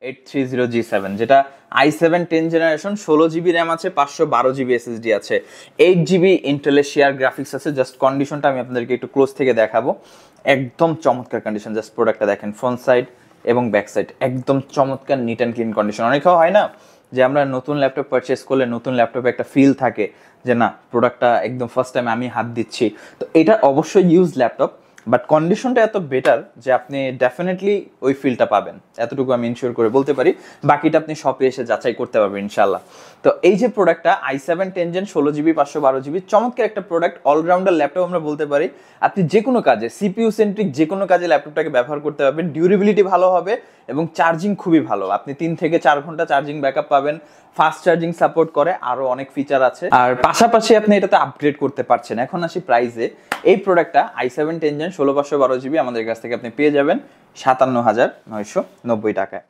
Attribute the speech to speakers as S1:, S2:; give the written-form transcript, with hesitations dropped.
S1: 830G7, যেটা i7 10 generation, 16GB RAM আছে, 512GB SSD আছে, 8GB ইন্টেলের শেয়ার গ্রাফিক্স আছে। জাস্ট কন্ডিশনটা আমি আপনাদেরকে একটু ক্লোজ থেকে দেখাবো, একদম চমৎকার কন্ডিশন। জাস্ট প্রোডাক্টটা দেখেন, ফ্রন্ট সাইড এবং ব্যাক সাইড একদম চমৎকার নিট অ্যান্ড ক্লিন কন্ডিশন। অনেকেও হয় না যে আমরা নতুন ল্যাপটপ পারচেস করলে নতুন ল্যাপটপে একটা ফিল থাকে যে না প্রোডাক্টটা একদম ফার্স্ট টাইম আমি হাত দিচ্ছি, তো এটা অবশ্যই ইউজ ল্যাপটপ, বাট কন্ডিশনটা এত বেটার যে আপনি ডেফিনেটলি ওই ফিলটা পাবেন, এতটুকু আমি ইনশিওর করে বলতে পারি। বাকিটা আপনি শপে এসে যাচাই করতে পারবেন ইনশাল্লাহ। তো এই যে প্রোডাক্টটা i7 10 জেন 16GB 512GB, চমৎকার একটা প্রোডাক্ট, অলরাউন্ডার ল্যাপটপ আমরা বলতে পারি। আপনি যে কোনো কাজে সিপিইউ সেন্ট্রিক যে কোনো কাজে ল্যাপটপটাকে ব্যবহার করতে পারবেন, ডিউরেবিলিটি ভালো হবে এবং চার্জিং খুবই ভালো। আপনি 3 থেকে 4 ঘন্টা চার্জিং ব্যাকআপ পাবেন, ফাস্ট চার্জিং সাপোর্ট করে, আরো অনেক ফিচার আছে। আর পাশাপাশি আপনি এটাতে আপগ্রেড করতে পারছেন। এখন আসি প্রাইসে। এই প্রোডাক্টটা i7 10 জেন 16 512GB আমাদের কাছ থেকে আপনি পেয়ে যাবেন 57,990 টাকায়।